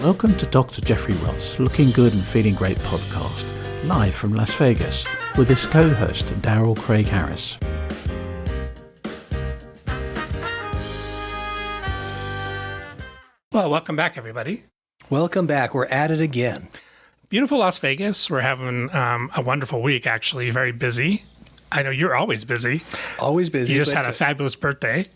Welcome to Dr. Jeffrey Roth's Looking Good and Feeling Great podcast, live from Las Vegas, with his co-host, Darrell Craig Harris. Well, welcome back, everybody. Welcome back. We're at it again. Beautiful Las Vegas. We're having a wonderful week, actually. Very busy. I know you're always busy. Always busy. You just had a fabulous birthday.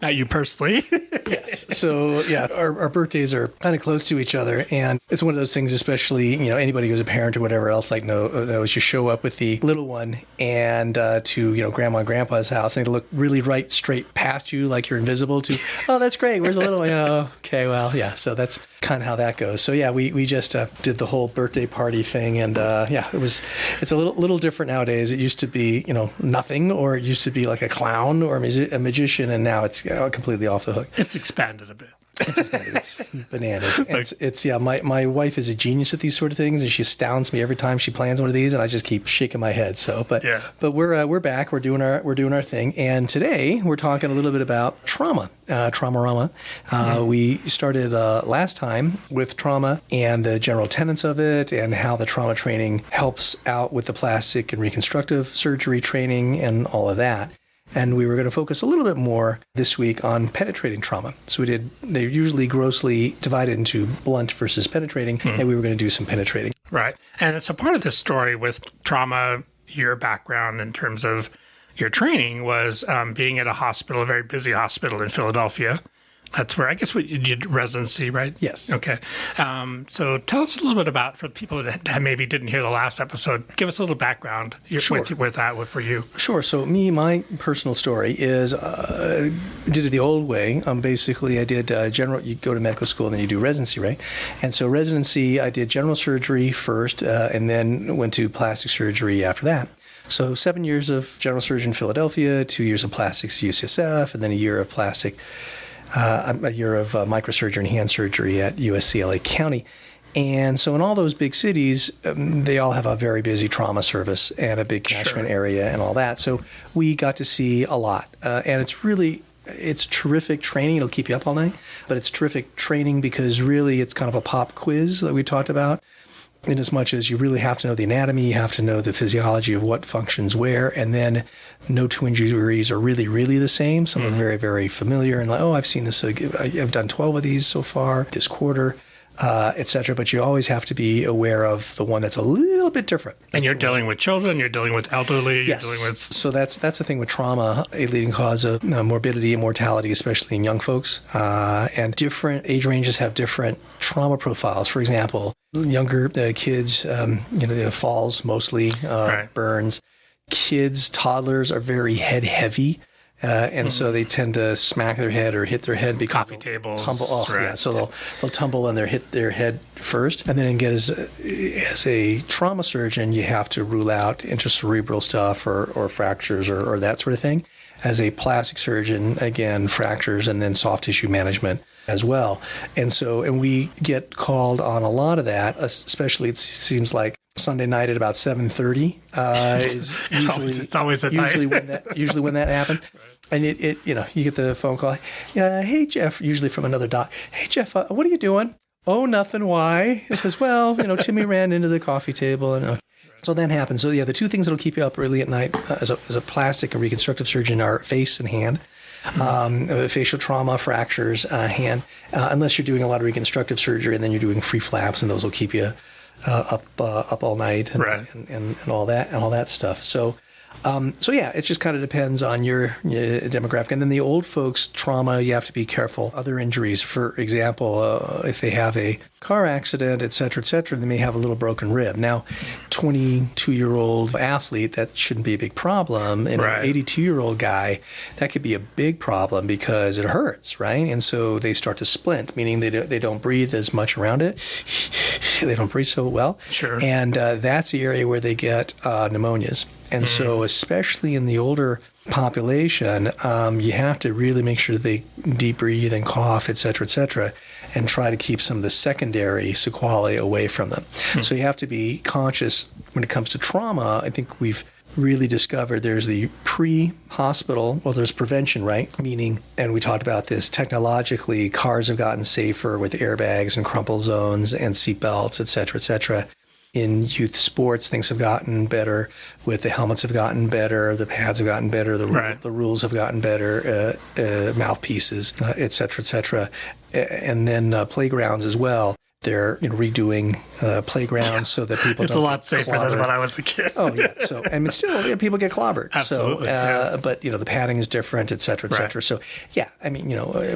Not you personally. Yes. So, yeah, our birthdays are kind of close to each other. And it's one of those things, especially, anybody who's a parent or whatever else, knows you show up with the little one and to, grandma and grandpa's house, and they look really right straight past you like you're invisible to, oh, that's great. Where's the little one? Oh, okay, well, yeah. So that's kind of how that goes. So, yeah, we just did the whole birthday party thing. And, it's a little different nowadays. It used to be, nothing, or it used to be like a clown or a magician, and now it's completely off the hook. It's expanded a bit. It's bananas. My wife is a genius at these sort of things, and she astounds me every time she plans one of these, and I just keep shaking my head. So, but we're back. We're doing our thing, and today we're talking a little bit about trauma, trauma-rama. We started last time with trauma and the general tenets of it, and how the trauma training helps out with the plastic and reconstructive surgery training and all of that. And we were going to focus a little bit more this week on penetrating trauma. So they're usually grossly divided into blunt versus penetrating, and we were going to do some penetrating. Right. And so part of the story with trauma, your background in terms of your training was being at a hospital, a very busy hospital in Philadelphia. That's where, I guess, what you did residency, right? Yes. Okay. So tell us a little bit about, for people that maybe didn't hear the last episode, give us a little background with that for you. Sure. So my personal story is, did it the old way. Basically, I did general, you go to medical school and then you do residency, right? And so residency, I did general surgery first, and then went to plastic surgery after that. So 7 years of general surgery in Philadelphia, 2 years of plastics at UCSF, and then a year of microsurgery and hand surgery at USC LA County. And so in all those big cities, they all have a very busy trauma service and a big catchment area and all that. So we got to see a lot. And it's terrific training. It'll keep you up all night. But it's terrific training because really it's kind of a pop quiz that we talked about. In as much as you really have to know the anatomy, you have to know the physiology of what functions where, and then no two injuries are really, really the same. Some are very, very familiar, and I've seen this. I've done 12 of these so far this quarter, et cetera. But you always have to be aware of the one that's a little bit different. And you're dealing with children, you're dealing with elderly, yes. You're dealing with... So that's the thing with trauma, a leading cause of morbidity and mortality, especially in young folks. And different age ranges have different trauma profiles. For example, younger kids, falls mostly, burns. Kids, toddlers are very head heavy. And so they tend to smack their head or hit their head because coffee tables tumble. Right. Yeah, so they'll tumble and they'll hit their head first. And then again, as a trauma surgeon, you have to rule out intracerebral stuff or fractures or that sort of thing. As a plastic surgeon, again, fractures and then soft tissue management as well. And we get called on a lot of that, especially it seems like Sunday night at about 7:30 is usually it's always at usually night. usually when that happens. Right. And it you get the phone call. Hey Jeff, usually from another doc. Hey Jeff, what are you doing? Oh, nothing. Why? It says, well, Timmy ran into the coffee table and. So that happens. So the two things that'll keep you up early at night as a plastic and reconstructive surgeon are face and hand. Facial trauma, fractures, hand, unless you're doing a lot of reconstructive surgery and then you're doing free flaps, and those will keep you up all night and all that stuff. So it just kind of depends on your demographic. And then the old folks trauma, you have to be careful. Other injuries, for example, if they have a car accident, et cetera, they may have a little broken rib. Now, 22-year-old athlete, that shouldn't be a big problem. And an 82-year-old guy, that could be a big problem because it hurts, right? And so they start to splint, meaning they don't breathe as much around it. They don't breathe so well. Sure. And that's the area where they get pneumonias. And so especially in the older population, you have to really make sure they deep breathe and cough, et cetera, and try to keep some of the secondary sequelae away from them. So you have to be conscious when it comes to trauma. I think we've really discovered there's the pre-hospital, well, there's prevention, right? Meaning, and we talked about this, technologically, cars have gotten safer with airbags and crumple zones and seatbelts, et cetera, et cetera. In youth sports, things have gotten better. With the helmets have gotten better, the pads have gotten better, the rules have gotten better, mouthpieces, et cetera, and then playgrounds as well. They're redoing playgrounds so that people it's don't a lot safer than when I was a kid. Oh, yeah. So, and it's still, people get clobbered. Absolutely. So, but, the padding is different, et cetera, et cetera. So, yeah, I mean,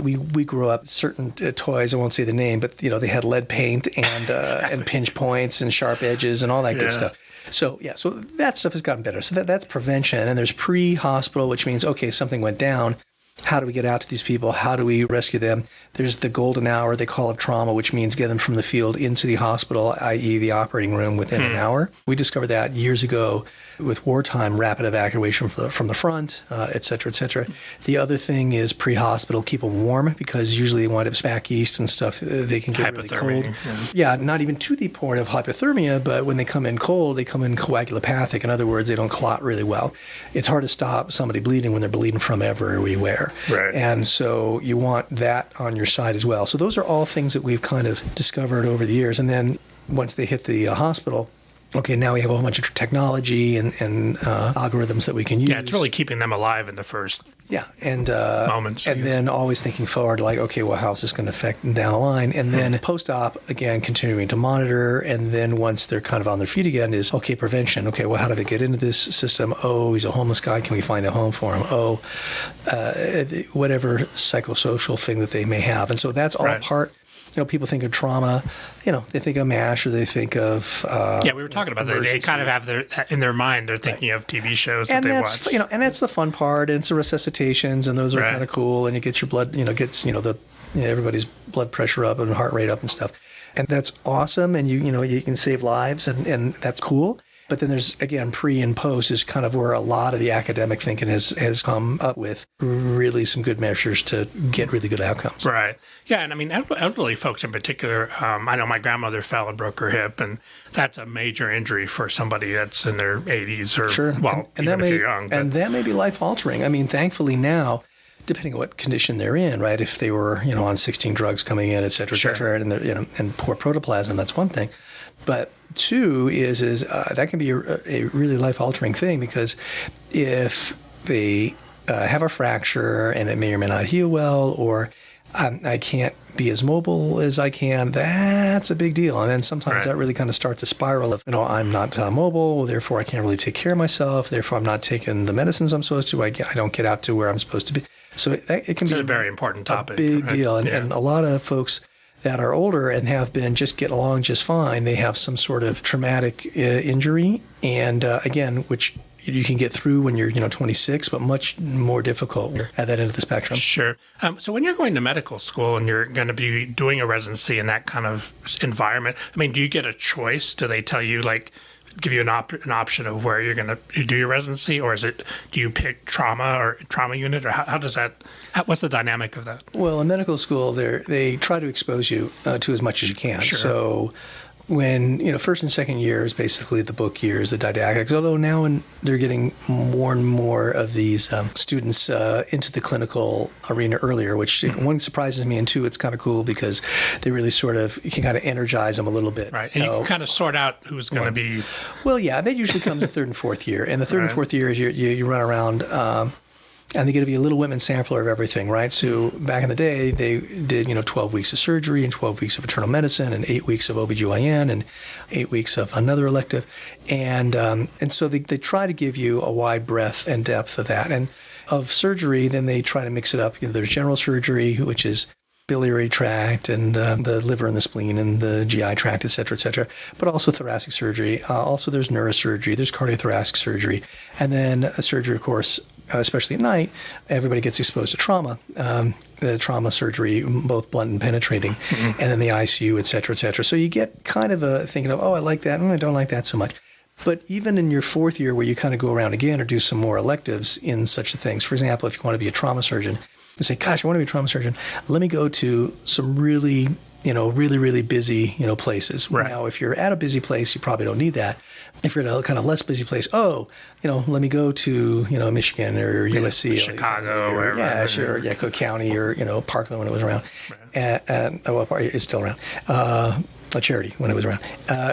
we grew up certain toys, I won't say the name, but, they had lead paint and and pinch points and sharp edges and all that good stuff. So, yeah, so that stuff has gotten better. So that's prevention. And there's pre-hospital, which means, okay, something went down. How do we get out to these people? How do we rescue them? There's the golden hour they call of trauma, which means get them from the field into the hospital, i.e. the operating room, within an hour. We discovered that years ago with wartime, rapid evacuation from the front, et cetera, et cetera. The other thing is pre-hospital, keep them warm, because usually they wind up back east and stuff. They can get really cold. Yeah, not even to the point of hypothermia, but when they come in cold, they come in coagulopathic. In other words, they don't clot really well. It's hard to stop somebody bleeding when they're bleeding from everywhere. Right. And so you want that on your side as well. So those are all things that we've kind of discovered over the years. And then once they hit the hospital, okay, now we have a whole bunch of technology and algorithms that we can use. Yeah, it's really keeping them alive in the first moments. And then always thinking forward, like, okay, well, how's this going to affect them down the line? And then post-op, again, continuing to monitor. And then once they're kind of on their feet again is, okay, prevention. Okay, well, how do they get into this system? Oh, he's a homeless guy. Can we find a home for him? Oh, whatever psychosocial thing that they may have. And so that's all part. People think of trauma, they think of MASH or they think of we were talking about that. They kind of have in their mind, they're thinking of TV shows that they watch. And that's the fun part, and it's the resuscitations, and those are kind of cool, and you get your blood, everybody's blood pressure up and heart rate up and stuff. And that's awesome, and you can save lives, and that's cool. But then there's, again, pre and post is kind of where a lot of the academic thinking has come up with really some good measures to get really good outcomes. Right. Yeah. And I mean, elderly folks in particular, I know my grandmother fell and broke her hip, and that's a major injury for somebody that's in their 80s or, well, and even if you're young. And that may be life-altering. I mean, thankfully now, depending on what condition they're in, right? If they were, on 16 drugs coming in, et cetera, and they're, and poor protoplasm, that's one thing. But two is that can be a really life-altering thing, because if they have a fracture and it may or may not heal well, or I can't be as mobile as I can, that's a big deal. And then sometimes that really kind of starts a spiral of, I'm not mobile, therefore I can't really take care of myself, therefore I'm not taking the medicines I'm supposed to, I don't get out to where I'm supposed to be. So it can be a very important topic. A big deal. And a lot of folks that are older and have been just get along just fine, they have some sort of traumatic injury, and again, which you can get through when you're 26, but much more difficult at that end of the spectrum. Sure. So when you're going to medical school and you're going to be doing a residency in that kind of environment, I mean, do you get a choice? Do they tell you, like, give you an option of where you're going to do your residency, or do you pick trauma unit, or how does that? What's the dynamic of that? Well, in medical school, they try to expose you to as much as you can. Sure. So when first and second year is basically the book years, the didactics. Although now when they're getting more and more of these students into the clinical arena earlier, which one surprises me, and two, it's kind of cool because they really you can kind of energize them a little bit. Right, and you can kind of sort out who's going to be. Well, yeah, that usually comes the third and fourth year, and the third and fourth year is you run around. And they give you a little women sampler of everything, right? So back in the day, they did, 12 weeks of surgery and 12 weeks of internal medicine and 8 weeks of OBGYN and 8 weeks of another elective. And so they try to give you a wide breadth and depth of that. And of surgery, then they try to mix it up. There's general surgery, which is biliary tract and the liver and the spleen and the GI tract, et cetera, but also thoracic surgery. Also, there's neurosurgery, there's cardiothoracic surgery, and then surgery, of course, especially at night, everybody gets exposed to trauma, the trauma surgery, both blunt and penetrating, and then the ICU, et cetera. So you get kind of a thinking of, I like that, I don't like that so much. But even in your fourth year where you kind of go around again or do some more electives in such things, for example, if you want to be a trauma surgeon, you say, gosh, I want to be a trauma surgeon. Let me go to some really really, really busy, places. Right. Now, if you're at a busy place, you probably don't need that. If you're at a kind of less busy place, let me go to, Michigan or USC. Chicago. Or sure. Yeah, Cook County or, Parkland when it was around. Right. And it's still around. A Charity when it was around,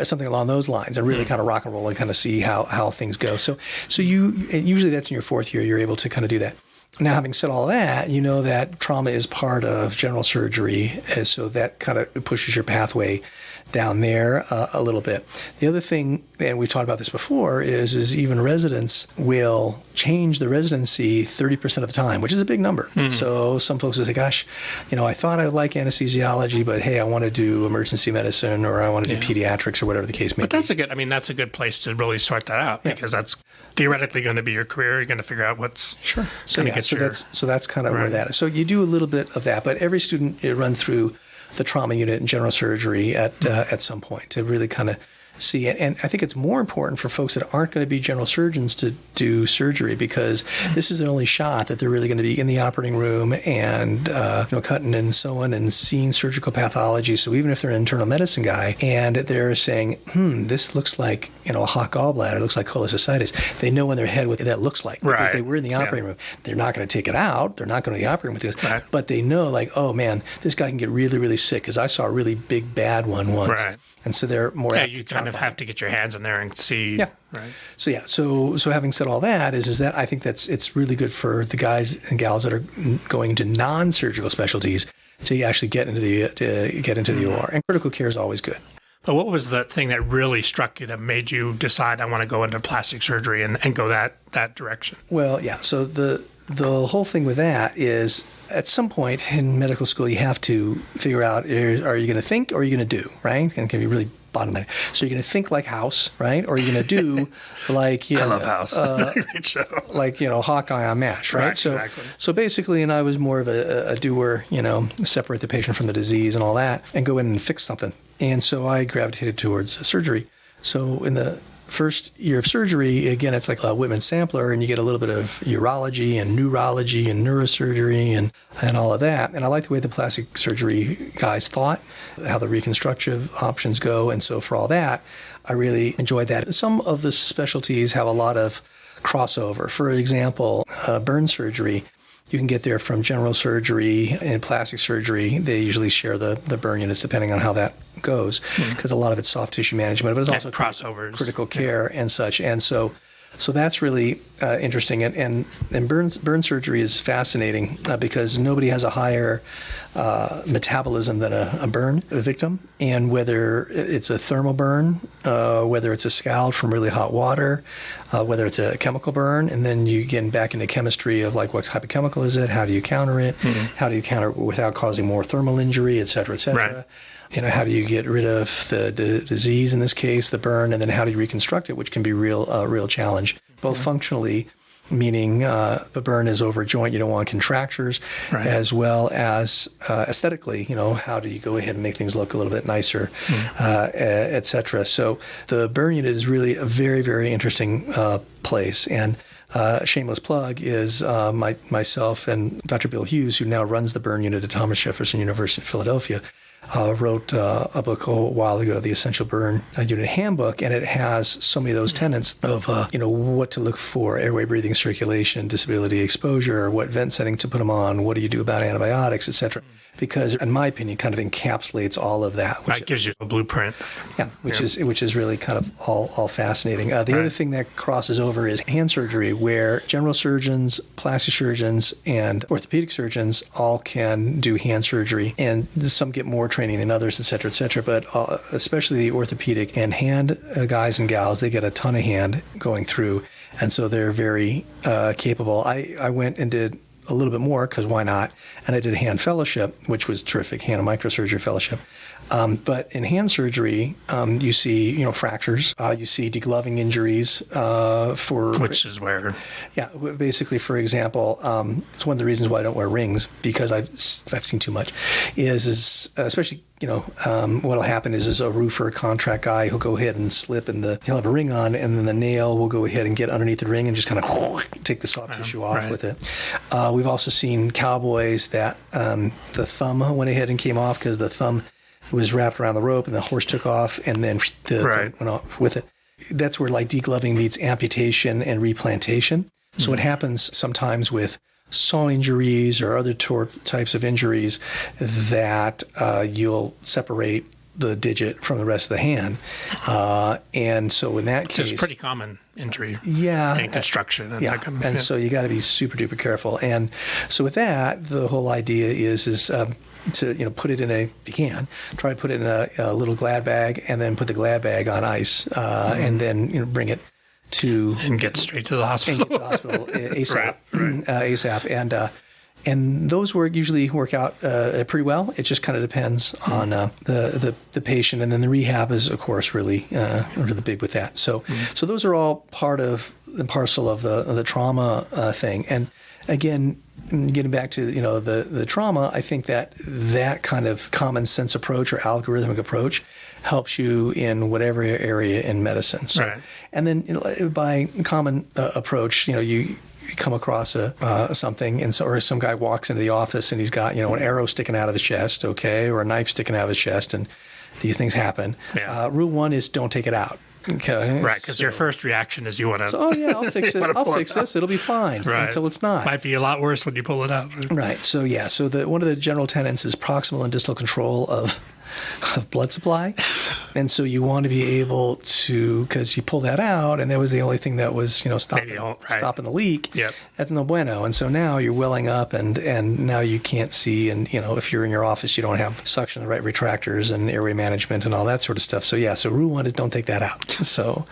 something along those lines, and really kind of rock and roll and kind of see how things go. So you usually that's in your fourth year, you're able to kind of do that. Now, having said all that, you know that trauma is part of general surgery, and so that kind of pushes your pathway down there a little bit. The other thing, and we talked about this before, is even residents will change the residency 30% of the time, which is a big number. So some folks will say, gosh, I thought I would like anesthesiology, but hey, I want to do emergency medicine or I want to do pediatrics or whatever the case may be. But that's a good place to really sort that out because that's theoretically going to be your career. You're going to figure out what's sure. going to get your... So that's kind of where that is. So you do a little bit of that, but every student runs through the trauma unit in general surgery at some point to really kind of see it. And I think it's more important for folks that aren't going to be general surgeons to do surgery because this is their only shot that they're really going to be in the operating room and cutting and sewing and seeing surgical pathology. So even if they're an internal medicine guy and they're saying, this looks like a hot gallbladder, looks like cholecystitis, they know in their head what that looks like because they were in the operating room. They're not going to take it out. They're not going to the operating room with this, but they know oh man, this guy can get really, really sick because I saw a really big bad one once. Right. And so they're more. Yeah, you kind of have to get your hands in there and see. Yeah. Right. So having said all that, is that I think it's really good for the guys and gals that are going into non-surgical specialties to actually get into the OR. And critical care is always good. But what was the thing that really struck you that made you decide I want to go into plastic surgery and go that direction? Well, yeah. So the whole thing with that is at some point in medical school, you have to figure out, are you going to think or are you going to do, right? And it can be really bottom line. So you're going to think like House, right? Or you're going to do like, I love House. That's a great show. Like, Hawkeye on MASH, right? Exactly. So basically, and I was more of a doer, separate the patient from the disease and all that and go in and fix something. And so I gravitated towards surgery. So in the first year of surgery, again, it's like a Whitman sampler, and you get a little bit of urology and neurology and neurosurgery and all of that. And I like the way the plastic surgery guys thought, how the reconstructive options go. And so for all that, I really enjoyed that. Some of the specialties have a lot of crossover. For example, burn surgery. You can get there from general surgery and plastic surgery. They usually share the burn units depending on how that goes because a lot of it's soft tissue management, but it's also crossovers, critical care and such. And so that's really interesting. And burn surgery is fascinating because nobody has a higher metabolism than a burn victim. And whether it's a thermal burn, whether it's a scald from really hot water, whether it's a chemical burn, and then you get back into chemistry of like what type of chemical is it, how do you counter it, how do you counter it without causing more thermal injury, et cetera, et cetera. Right. How do you get rid of the disease in this case, the burn, and then how do you reconstruct it, which can be a real challenge, both functionally, meaning the burn is over a joint, you don't want contractures, as well as aesthetically, how do you go ahead and make things look a little bit nicer, et cetera. So the burn unit is really a very, very interesting place. And shameless plug is myself and Dr. Bill Hughes, who now runs the burn unit at Thomas Jefferson University in Philadelphia, wrote a book a while ago, The Essential Burn Unit Handbook, and it has so many of those tenets of, what to look for, airway, breathing, circulation, disability, exposure, what vent setting to put them on, what do you do about antibiotics, et cetera. Because, in my opinion, kind of encapsulates all of that. That gives you a blueprint. Yeah, which is really kind of all fascinating. The other thing that crosses over is hand surgery, where general surgeons, plastic surgeons, and orthopedic surgeons all can do hand surgery. And some get more training than others, et cetera, et cetera. But especially the orthopedic and hand guys and gals, they get a ton of hand going through. And so they're very capable. I went and did a little bit more because why not? And I did a hand fellowship, which was terrific, hand and microsurgery fellowship. But in hand surgery, you see, fractures, you see degloving injuries which is where, basically, for example, it's one of the reasons why I don't wear rings because I've seen too much. Is especially. What'll happen is a roofer, contract guy, who'll go ahead and slip and he'll have a ring on, and then the nail will go ahead and get underneath the ring and just kind of take the soft tissue off with it. We've also seen cowboys that the thumb went ahead and came off because the thumb was wrapped around the rope and the horse took off and then the thing went off with it. That's where like degloving meets amputation and replantation. So what happens sometimes with saw injuries or other types of injuries that you'll separate the digit from the rest of the hand. And so in that case... It's a pretty common injury in construction. And that kind of, so you got to be super duper careful. And so with that, the whole idea is to put it in try to put it in a little Glad bag and then put the Glad bag on ice and then bring it to... And get straight to the hospital. ASAP. ASAP. And those usually work out pretty well. It just kind of depends on the patient, and then the rehab is, of course, really big with that. So those are all part of and parcel of the trauma thing. And again, getting back to the trauma, I think that kind of common sense approach or algorithmic approach helps you in whatever area in medicine. So, and then by common approach, you come across something, or some guy walks into the office and he's got an arrow sticking out of his chest, or a knife sticking out of his chest, and these things happen. Rule 1 is don't take it out. Okay. Right, because your first reaction is you want to... I'll fix it. I'll fix this. It'll be fine until it's not. Might be a lot worse when you pull it out. Right. So one of the general tenets is proximal and distal control of blood supply. And so you want to be able to, because you pull that out, and that was the only thing that was, stopping the leak. Yep. That's no bueno. And so now you're welling up, and now you can't see. And, if you're in your office, you don't have suction, the right retractors and airway management and all that sort of stuff. So, so rule 1 is don't take that out. So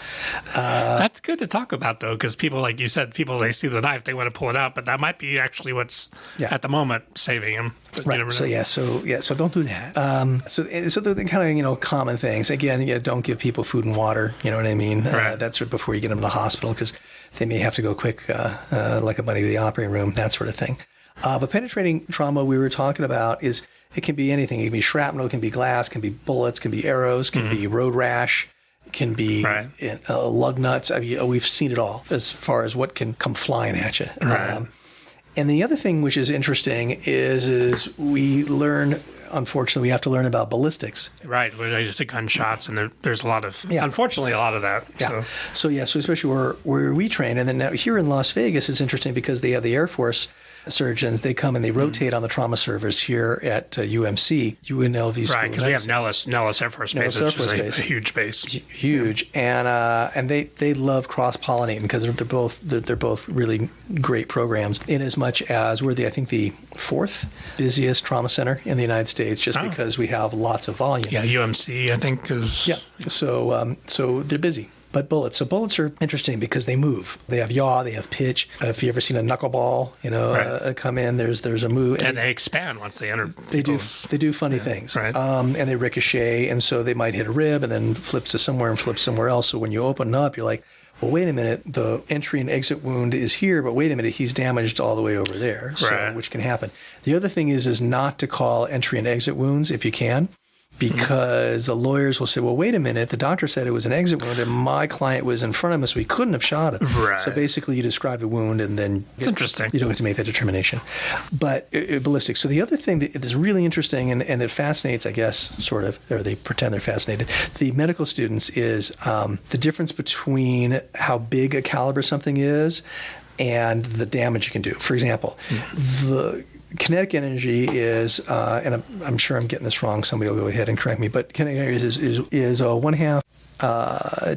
that's good to talk about, though, because people, like you said, they see the knife, they want to pull it out, but that might be actually what's at the moment saving them. Right. So don't do that. So the kind of common things. Again, don't give people food and water. You know what I mean? That's before you get them to the hospital, because they may have to go quick, like a buddy to the operating room, that sort of thing. But penetrating trauma we were talking about it can be anything. It can be shrapnel, it can be glass, it can be bullets, it can be arrows, it can be road rash, it can be lug nuts. I mean, we've seen it all as far as what can come flying at you. And the other thing which is interesting is we learn, unfortunately, we have to learn about ballistics. Right, related to gunshots, and there's a lot of, unfortunately, a lot of that. So especially where we train. And then now here in Las Vegas, it's interesting because they have the Air Force surgeons. They come and they rotate on the trauma service here at UMC, UNLV School. Right, because we have Nellis Air Force Base, which is a huge base. Huge. And they love cross-pollinating because they're both really great programs, in as much as we're I think the 4th busiest trauma center in the United States, just because we have lots of volume. Yeah, UMC, I think, is... Yeah, so they're busy. But bullets. So bullets are interesting because they move. They have yaw, they have pitch. If you ever seen a knuckleball, come in, there's a move. And they expand once they enter. They do funny things. Right. And they ricochet, and so they might hit a rib and then flip to somewhere and flip somewhere else. So when you open up, you're like, well, wait a minute, the entry and exit wound is here, but wait a minute, he's damaged all the way over there, which can happen. The other thing is not to call entry and exit wounds if you can, because the lawyers will say, well, wait a minute, the doctor said it was an exit wound and my client was in front of him, so we couldn't have shot him. Right. So basically you describe the wound and then it's interesting. You don't have to make that determination. But ballistics. So the other thing that is really interesting and it fascinates, I guess, sort of, or they pretend they're fascinated, the medical students is the difference between how big a caliber something is and the damage you can do. For example, the kinetic energy is, and I'm sure I'm getting this wrong, somebody will go ahead and correct me, but kinetic energy is 1/2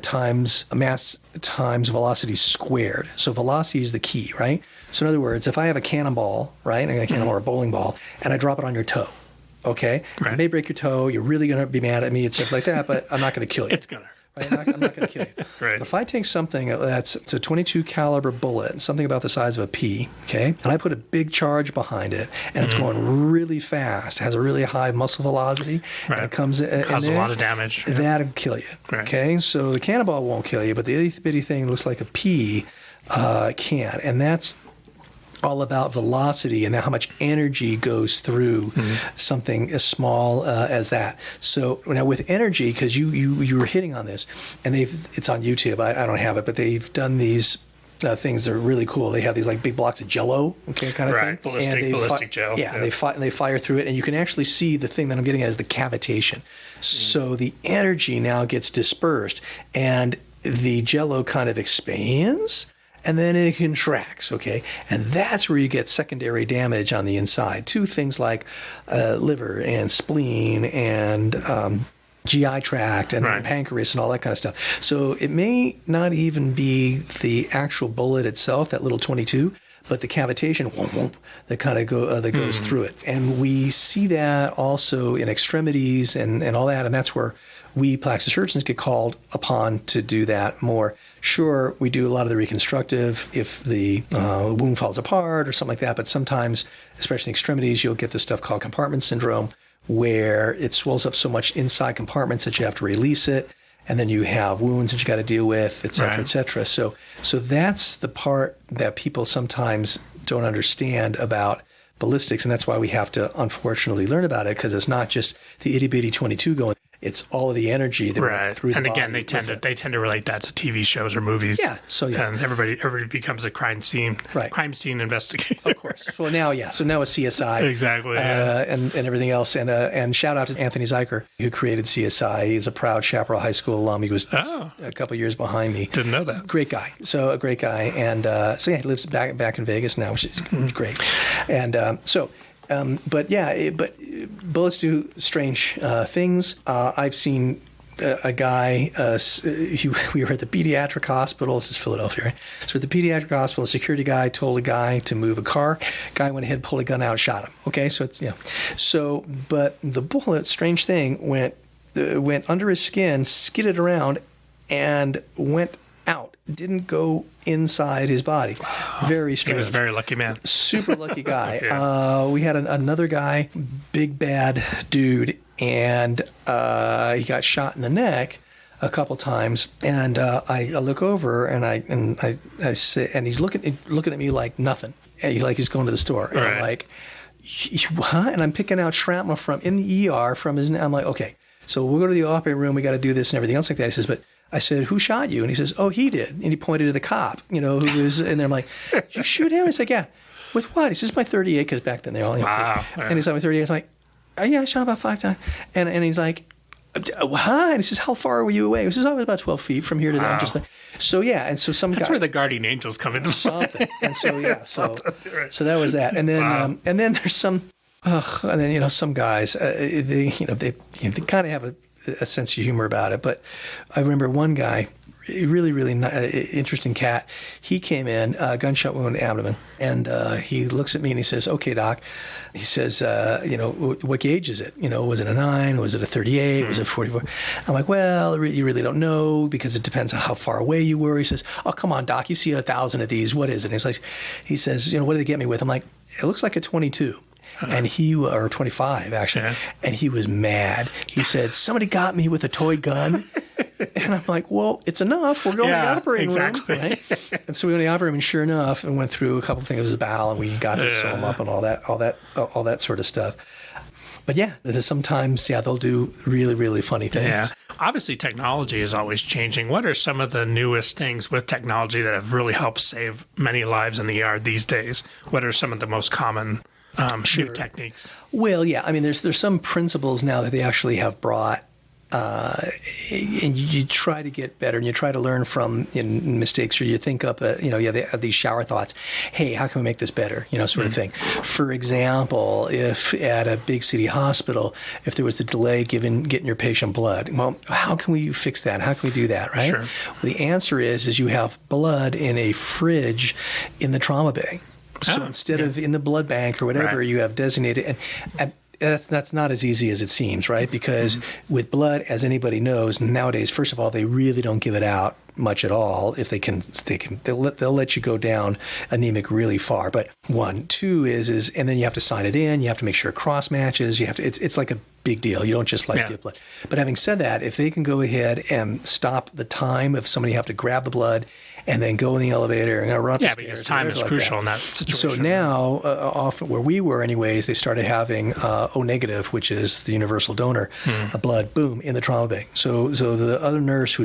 times mass times velocity squared. So velocity is the key, right? So in other words, if I have a cannonball, right, a cannonball or a bowling ball, and I drop it on your toe, okay? Right. I may break your toe, you're really going to be mad at me and stuff like that, but I'm not going to kill you. It's going to hurt. Right? I'm not going to kill you. Right. But if I take something it's a 22 caliber bullet, something about the size of a pea, okay, and I put a big charge behind it, and it's going really fast, has a really high muscle velocity, and it comes causes a lot of damage. That'll kill you. Right. Okay, so the cannonball won't kill you, but the itty bitty thing looks like a pea can, and that's all about velocity and how much energy goes through something as small as that. So now with energy, because you were hitting on this, and it's on YouTube. I don't have it, but they've done these things that are really cool. They have these like big blocks of Jello, okay, kind of thing. Ballistic gel. Yeah, they fire through it, and you can actually see the thing that I'm getting at is the cavitation. So the energy now gets dispersed, and the Jello kind of expands, and then it contracts, okay? And that's where you get secondary damage on the inside to things like liver and spleen and GI tract and pancreas and all that kind of stuff. So it may not even be the actual bullet itself, that little 22, but the cavitation that kind of goes through it. And we see that also in extremities and all that, and that's where we plastic surgeons get called upon to do that more. Sure, we do a lot of the reconstructive if the wound falls apart or something like that, but sometimes, especially in extremities, you'll get this stuff called compartment syndrome, where it swells up so much inside compartments that you have to release it, and then you have wounds that you got to deal with, et cetera, et cetera. So that's the part that people sometimes don't understand about ballistics, and that's why we have to unfortunately learn about it, because it's not just the itty bitty 22 going. It's all of the energy that went through the body. And again, they tend to relate that to TV shows or movies. Yeah. So and everybody becomes a crime scene investigator. Of course. So now a CSI. Exactly. And everything else. And shout out to Anthony Zeiker, who created CSI. He's a proud Chaparral High School alum. He was a couple years behind me. Didn't know that. Great guy. So a great guy. And he lives back in Vegas now, which is great. And but bullets do strange things. I've seen a guy, we were at the pediatric hospital. This is Philadelphia, right? So at the pediatric hospital, a security guy told a guy to move a car. Guy went ahead, pulled a gun out, and shot him. Okay, so it's, So, but the bullet, strange thing, went under his skin, skidded around, and went out. Didn't go inside his body. Very strange. He was a very lucky man. Super lucky guy. We had another guy, big bad dude, and he got shot in the neck a couple times. And I look over and I say, and he's looking at me like nothing. And he's going to the store. And I'm like, what? And I'm picking out shrapnel in the ER from his. I'm like, okay, so we'll go to the operating room. We got to do this and everything else like that. He says, but. I said, who shot you? And he says, oh, he did. And he pointed to the cop, who was, and I'm like, you shoot him? He's like, yeah. With what? He says, my 38, because back then they all, wow. And he's like, my 38. I was like, oh, yeah, I shot him about 5 times. And he's like, what? And he says, how far were you away? He says, I was about 12 feet from here to there. Just like, so, yeah. And so That's where the guardian angels come into something. And so, yeah. So that was that. And then, and then there's some, and then, some guys, they kind of have a sense of humor about it. But I remember one guy, really, really interesting cat. He came in, gunshot wound in the abdomen, and he looks at me and he says, okay, doc. He says, what gauge is it? Was it a 9? Was it a 38? Was it 44? I'm like, well, you really don't know because it depends on how far away you were. He says, oh, come on, doc. You see 1,000 of these. What is it? And he says, what did they get me with? I'm like, it looks like a 22. And or 25 actually, and he was mad. He said, somebody got me with a toy gun. And I'm like, well, it's enough. We're going to the operating room. Right? And so we went to the operating room, and sure enough, and went through a couple of things. It was a bowel, and we got to sew him up and all that sort of stuff. But yeah, sometimes they'll do really, really funny things. Yeah. Obviously, technology is always changing. What are some of the newest things with technology that have really helped save many lives in the ER these days? What are some of the most common shoot techniques? Well, yeah. I mean, there's some principles now that they actually have brought, and you try to get better, and you try to learn from mistakes, or you think up, they have these shower thoughts. Hey, how can we make this better? Sort of thing. For example, if at a big city hospital, if there was a delay getting your patient blood, well, how can we fix that? How can we do that? Right? Sure. Well, the answer is you have blood in a fridge in the trauma bay. So instead of in the blood bank or whatever, you have designated, and that's not as easy as it seems, right? Because with blood, as anybody knows, nowadays, first of all, they really don't give it out much at all. If they'll let you go down anemic really far. But 1, 2 is, and then you have to sign it in. You have to make sure it cross matches. You have to. It's like a big deal. You don't just give blood. But having said that, if they can go ahead and stop the time of somebody have to grab the blood and then go in the elevator and run up the stairs. Because time is crucial in that situation. So now, often where we were anyways, they started having O negative, which is the universal donor, blood, boom, in the trauma bay. So the other nurse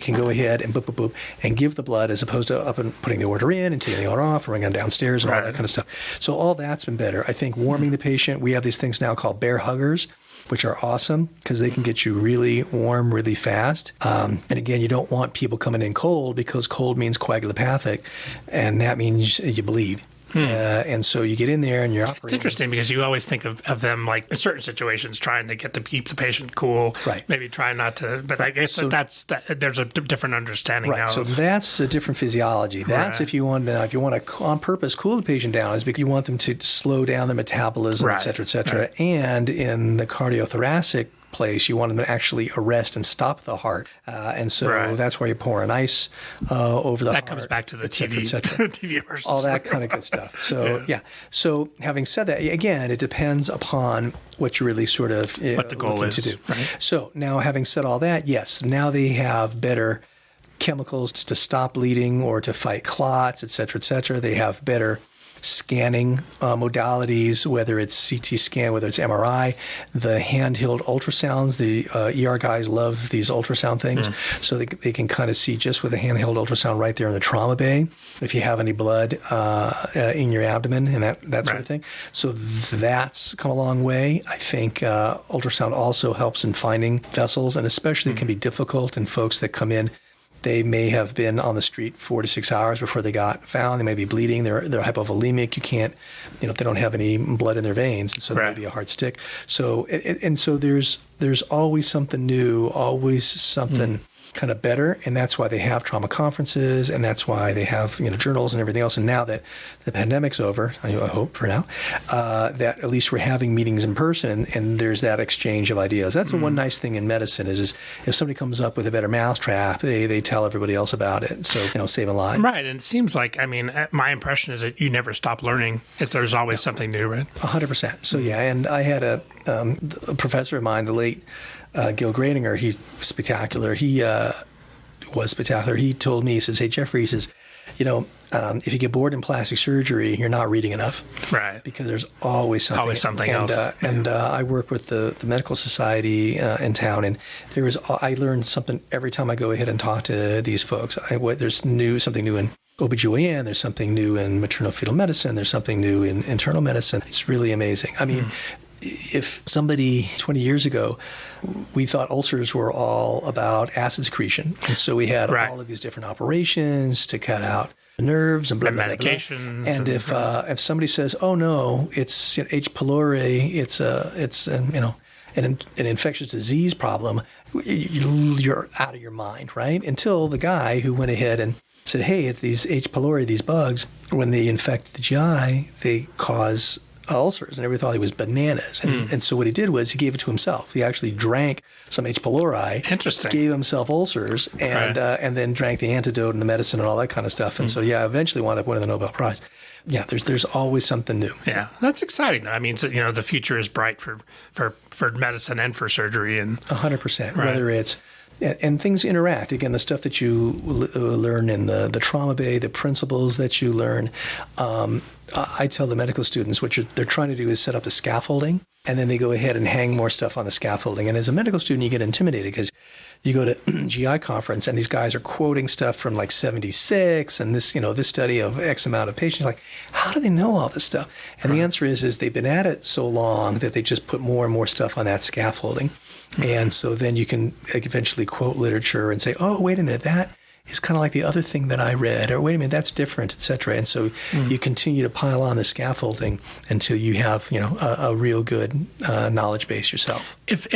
can go ahead and boop, boop, boop, and give the blood as opposed to up and putting the order in and taking the order off, or running downstairs and all that kind of stuff. So all that's been better. I think warming the patient, we have these things now called bear huggers, which are awesome because they can get you really warm really fast. And again, you don't want people coming in cold because cold means coagulopathic, and that means you bleed. And so you get in there and you're operating. It's interesting because you always think of them like in certain situations trying to keep the patient cool. Right. Maybe trying not to, but I guess there's a different understanding now. Right. So that's a different physiology. That's if you want to on purpose cool the patient down, is because you want them to slow down the metabolism, et cetera, et cetera. Right. And in the cardiothoracic place, you want them to actually arrest and stop the heart. And so that's where you pour an ice over the heart. That comes back to the TV, TV versus all that kind of good stuff. So, So having said that, again, it depends upon what you really sort of what the goal is to do. Right? So now having said all that, yes, now they have better chemicals to stop bleeding or to fight clots, et cetera, et cetera. They have better scanning modalities, whether it's CT scan, whether it's MRI, the handheld ultrasounds. The ER guys love these ultrasound things, so they can kind of see just with a handheld ultrasound right there in the trauma bay if you have any blood in your abdomen and that sort of thing. So that's come a long way. I think ultrasound also helps in finding vessels, and especially it can be difficult in folks that come in. They may have been on the street 4 to 6 hours before they got found. They may be bleeding. They're hypovolemic. You can't, they don't have any blood in their veins, so there may be a hard stick. So so there's always something new, always something kind of better, and that's why they have trauma conferences, and that's why they have journals and everything else. And now that the pandemic's over, I hope for now, that at least we're having meetings in person, and there's that exchange of ideas. That's the one nice thing in medicine is if somebody comes up with a better mousetrap, they tell everybody else about it. So saving lives. Right, and it seems like my impression is that you never stop learning. There's always something new, right? 100%. So and I had a professor of mine, the late Gil Gradinger. He's spectacular. He was spectacular. He told me, he says, "Hey, Jeffrey," he says, if you get bored in plastic surgery, you're not reading enough. Right. Because there's always something. Always something else. And I work with the medical society in town, and I learn something every time I go ahead and talk to these folks. There's something new in OBGYN, there's something new in maternal-fetal medicine, there's something new in internal medicine. It's really amazing. I mean, if somebody 20 years ago, we thought ulcers were all about acid secretion. And so we had all of these different operations to cut out the nerves and blah, blah, medications. Blah, blah. And if somebody says, "Oh no, it's H. pylori, it's an infectious disease problem," you're out of your mind, right? Until the guy who went ahead and said, "Hey, these H. pylori, these bugs, when they infect the GI, they cause ulcers," and everybody thought he was bananas. And so what he did was he gave it to himself. He actually drank some H. pylori, gave himself ulcers, and then drank the antidote and the medicine and all that kind of stuff. And so eventually wound up winning the Nobel Prize. Yeah, there's always something new. Yeah, that's exciting. I mean, the future is bright for medicine and for surgery, and 100%. Whether it's and things interact. Again, the stuff that you learn in the trauma bay, the principles that you learn. I tell the medical students what they're trying to do is set up the scaffolding, and then they go ahead and hang more stuff on the scaffolding. And as a medical student, you get intimidated because you go to GI conference and these guys are quoting stuff from like 76 and this study of X amount of patients. Like, how do they know all this stuff? And the answer is they've been at it so long that they just put more and more stuff on that scaffolding. And so then you can eventually quote literature and say, "Oh, wait a minute, that is kind of like the other thing that I read," or "Wait a minute, that's different," et cetera. And so you continue to pile on the scaffolding until you have, a real good knowledge base yourself. If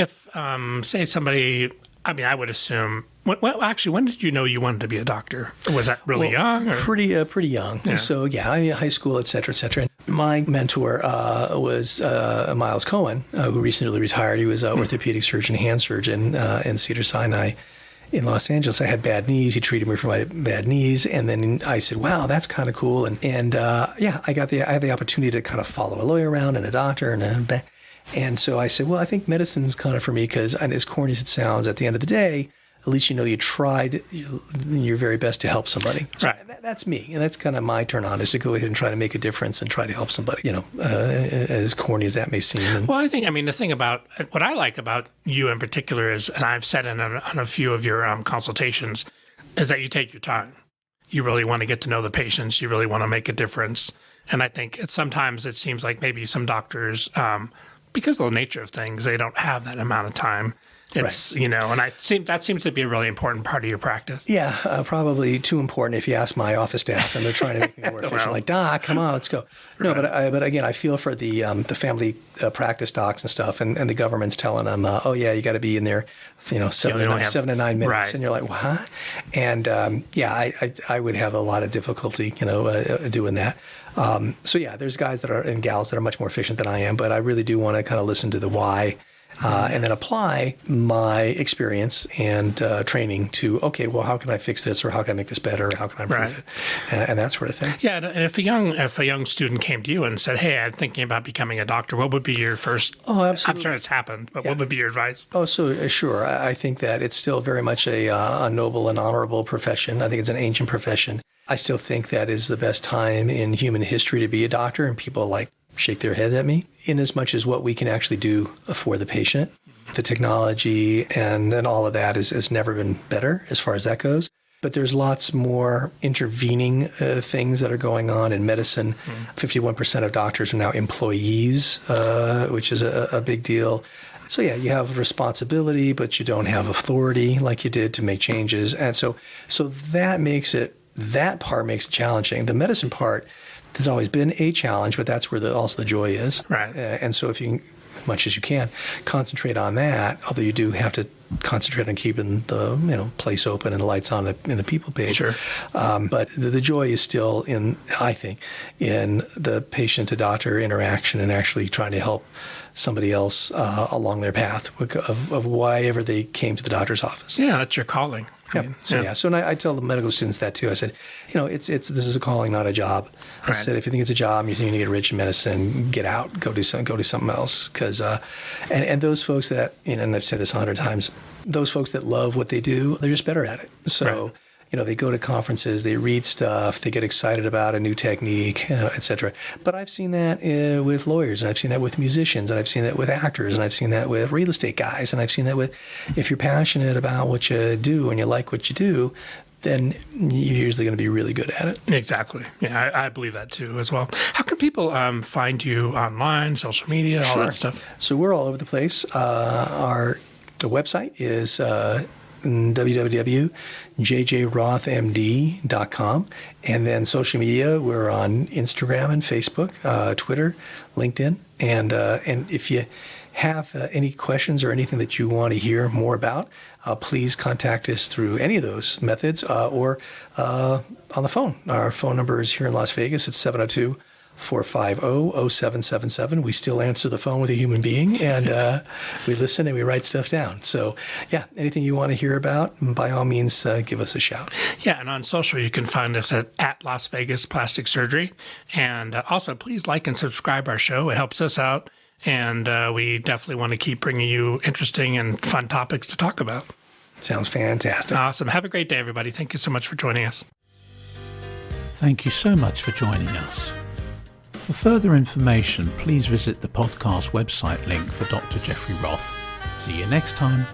say somebody, I would assume. Well, actually, when did you know you wanted to be a doctor? Was that really young? Or? Pretty young. Yeah. So high school, et cetera, et cetera. My mentor was Miles Cohen, who recently retired. He was an orthopedic surgeon, hand surgeon in Cedars-Sinai in Los Angeles. I had bad knees. He treated me for my bad knees, and then I said, "Wow, that's kind of cool." And I had the opportunity to kind of follow a lawyer around and a doctor and so I said, "Well, I think medicine's kind of for me," because, and as corny as it sounds, at the end of the day, at least you know you tried your very best to help somebody. So Right. that's me, and that's kind of my turn on, is to go ahead and try to make a difference and try to help somebody. As corny as that may seem. And, Well, the thing about what I like about you in particular is, and I've said on a few of your consultations, is that you take your time. You really want to get to know the patients. You really want to make a difference. And I think sometimes it seems like maybe some doctors, because of the nature of things, they don't have that amount of time. It's, Right. And that seems to be a really important part of your practice. Yeah, probably too important if you ask my office staff, and they're trying to make me more efficient. Well. Like, Doc, come on, let's go. No, but again, I feel for the family practice docs and stuff, and the government's telling them, you got to be in there, 7 to 9 minutes, right. and you're like, what? And I would have a lot of difficulty, doing that. There's guys and gals that are much more efficient than I am, but I really do want to kind of listen to the why. And then apply my experience and training to, how can I fix this, or how can I make this better, or how can I improve it, and that sort of thing. Yeah, and if a young student came to you and said, "Hey, I'm thinking about becoming a doctor," what would be your first? Oh, absolutely. I'm sure it's happened, but what would be your advice? Oh, so sure. I think that it's still very much a noble and honorable profession. I think it's an ancient profession. I still think that is the best time in human history to be a doctor, and people shake their head at me, in as much as what we can actually do for the patient. The technology and all of that has never been better as far as that goes. But there's lots more intervening things that are going on in medicine. 51% of doctors are now employees, which is a big deal. So you have responsibility, but you don't have authority like you did to make changes. And so that part makes it challenging. The medicine part, there's always been a challenge, but that's where also the joy is. Right. And so if you, as much as you can, concentrate on that, although you do have to concentrate on keeping the place open and the lights on in the people page. Sure. But the joy is still in the patient to doctor interaction, and actually trying to help somebody else along their path of why ever they came to the doctor's office. Yeah, that's your calling. So I tell the medical students that too. I said, this is a calling, not a job. I Right. said, if you think it's a job, you think you're going to get rich in medicine, get out, go do something else. Because and those folks that, and I've said this 100 times, those folks that love what they do, they're just better at it. So. Right. They go to conferences, they read stuff, they get excited about a new technique, et cetera. But I've seen that with lawyers, and I've seen that with musicians, and I've seen that with actors, and I've seen that with real estate guys, and I've seen that with, if you're passionate about what you do and you like what you do, then you're usually going to be really good at it. Exactly. Yeah, I believe that too as well. How can people find you online, social media, all that stuff? So we're all over the place. Our website is www.jjrothmd.com. And then social media, we're on Instagram and Facebook, Twitter, LinkedIn. And if you have any questions or anything that you want to hear more about, please contact us through any of those methods or on the phone. Our phone number is here in Las Vegas. It's 702-450-0777. We still answer the phone with a human being, and we listen and we write stuff down. So, anything you want to hear about, by all means, give us a shout. Yeah, and on social, you can find us at Las Vegas Plastic Surgery. And also, please like and subscribe our show. It helps us out, and we definitely want to keep bringing you interesting and fun topics to talk about. Sounds fantastic. Awesome. Have a great day, everybody. Thank you so much for joining us. Thank you so much for joining us. For further information, please visit the podcast website link for Dr. Jeffrey Roth. See you next time.